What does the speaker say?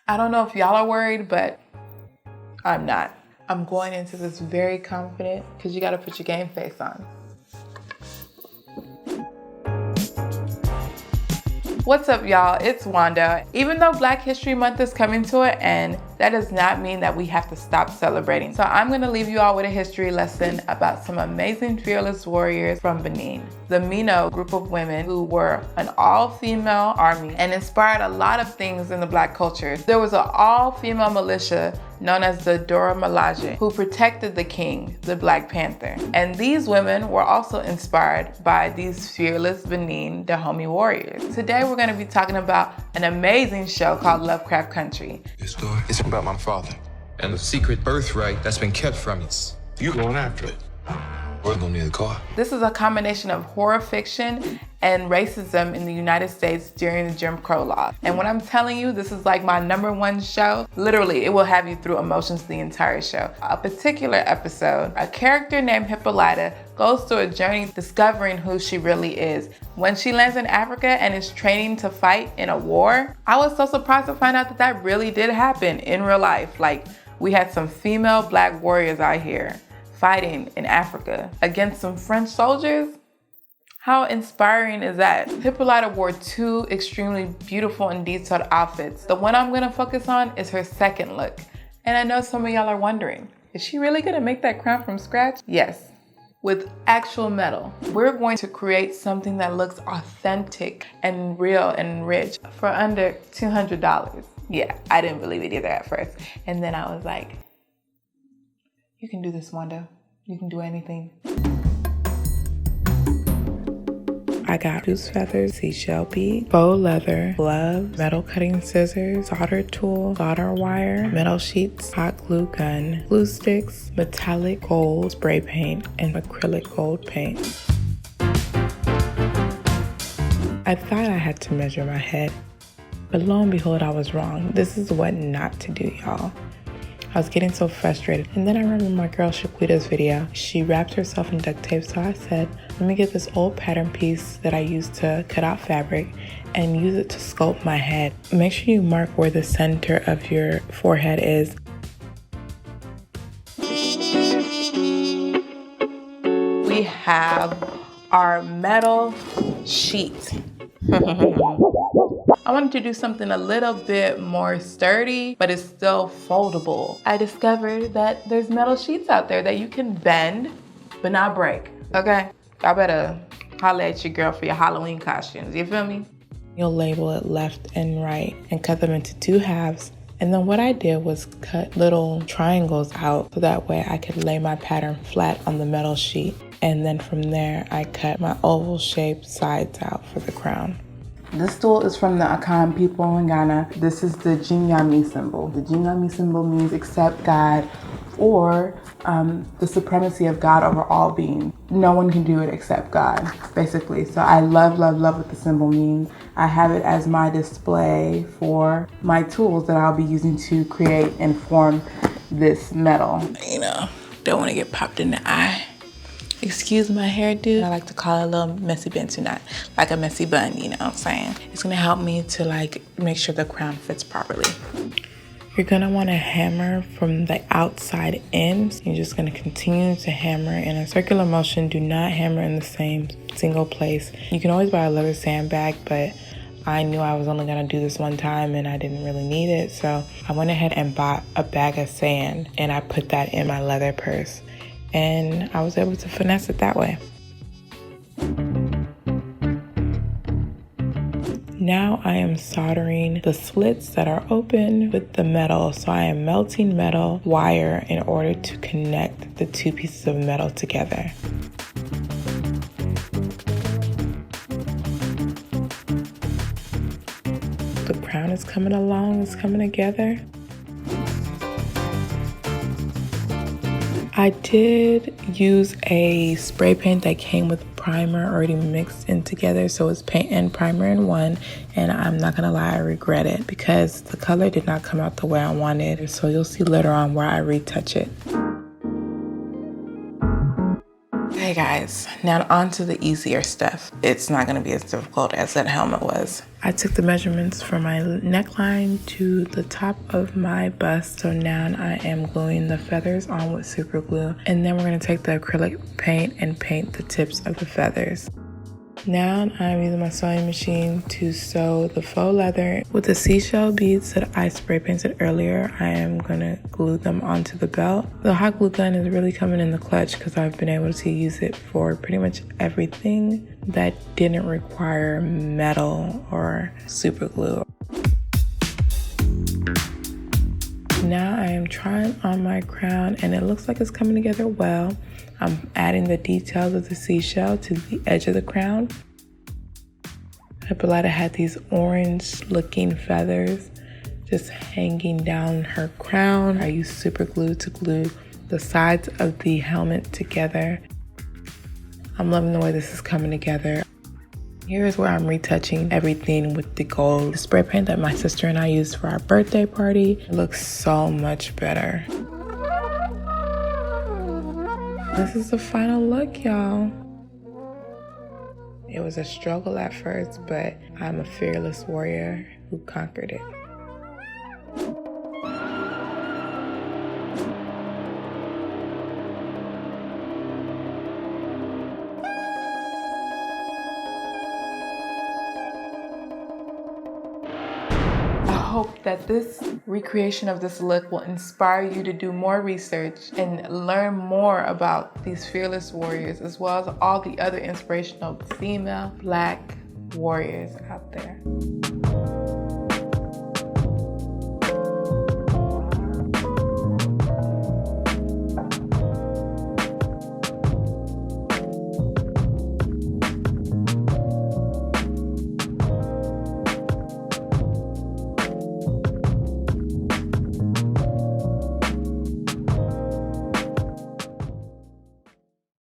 I don't know if y'all are worried, but I'm not. I'm going into this very confident because you got to put your game face on. What's up, y'all? It's Wando. Even though Black History Month is coming to an end, that does not mean that we have to stop celebrating. So I'm gonna leave you all with a history lesson about some amazing fearless warriors from Benin. The Mino group of women who were an all-female army and inspired a lot of things in the Black culture. There was an all-female militia known as the Dora Milaje, who protected the king, the Black Panther. And these women were also inspired by these fearless Benin Dahomey warriors. Today we're gonna be talking about an amazing show called LoveCraft Country. This story is about my father and the secret birthright that's been kept from us. You going after it? We're gonna need a car. This is a combination of horror fiction and racism in the United States during the Jim Crow law. And when I'm telling you, this is like my #1 show, literally, it will have you through emotions the entire show. A particular episode, a character named Hippolyta goes through a journey discovering who she really is. When she lands in Africa and is training to fight in a war, I was so surprised to find out that that really did happen in real life. Like, we had some female Black warriors out here fighting in Africa against some French soldiers. How inspiring is that? Hippolyta wore 2 extremely beautiful and detailed outfits. The one I'm gonna focus on is her second look. And I know some of y'all are wondering, is she really gonna make that crown from scratch? Yes, with actual metal. We're going to create something that looks authentic and real and rich for under $200. Yeah, I didn't believe it either at first. And then I was like, you can do this, Wando. You can do anything. I got goose feathers, seashell bead, faux leather, gloves, metal cutting scissors, solder tool, solder wire, metal sheets, hot glue gun, glue sticks, metallic gold spray paint, and acrylic gold paint. I thought I had to measure my head, but lo and behold, I was wrong. This is what not to do, y'all. I was getting so frustrated. And then I remember my girl Hippolyta's video. She wrapped herself in duct tape. So I said, let me get this old pattern piece that I used to cut out fabric and use it to sculpt my head. Make sure you mark where the center of your forehead is. We have our metal sheet. I wanted to do something a little bit more sturdy, but it's still foldable. I discovered that there's metal sheets out there that you can bend, but not break, okay? I better holler at your girl for your Halloween costumes, you feel me? You'll label it left and right and cut them into 2 halves. And then what I did was cut little triangles out so that way I could lay my pattern flat on the metal sheet. And then from there, I cut my oval shaped sides out for the crown. This tool is from the Akan people in Ghana. This is the Jinyami symbol. The Jinyami symbol means accept God or the supremacy of God over all beings. No one can do it except God, basically. So I love what the symbol means. I have it as my display for my tools that I'll be using to create and form this metal. You know, don't want to get popped in the eye. Excuse my hairdo. I like to call it a little messy bantu knot, like a messy bun, you know what I'm saying? It's gonna help me to like make sure the crown fits properly. You're gonna wanna hammer from the outside in. So you're just gonna continue to hammer in a circular motion. Do not hammer in the same single place. You can always buy a leather sandbag, but I knew I was only gonna do this one time and I didn't really need it. So I went ahead and bought a bag of sand and I put that in my leather purse. And I was able to finesse it that way. Now I am soldering the slits that are open with the metal. So I am melting metal wire in order to connect the 2 pieces of metal together. The crown is coming along, it's coming together. I did use a spray paint that came with primer already mixed in together, so it's paint and primer in one, and I'm not gonna lie, I regret it because the color did not come out the way I wanted, so you'll see later on where I retouch it. Okay Okay guys, now on to the easier stuff. It's not gonna be as difficult as that helmet was. I took the measurements from my neckline to the top of my bust. So now I am gluing the feathers on with super glue. And then we're gonna take the acrylic paint and paint the tips of the feathers. Now I'm using my sewing machine to sew the faux leather. With the seashell beads that I spray painted earlier, I am gonna glue them onto the belt. The hot glue gun is really coming in the clutch because I've been able to use it for pretty much everything that didn't require metal or super glue. Now I am trying on my crown and it looks like it's coming together well. I'm adding the details of the seashell to the edge of the crown. Hippolyta had these orange looking feathers just hanging down her crown. I used super glue to glue the sides of the helmet together. I'm loving the way this is coming together. Here's where I'm retouching everything with the gold spray paint that my sister and I used for our birthday party. It looks so much better. This is the final look, y'all. It was a struggle at first, but I'm a fearless warrior who conquered it. I hope that this recreation of this look will inspire you to do more research and learn more about these fearless warriors, as well as all the other inspirational female Black warriors out there.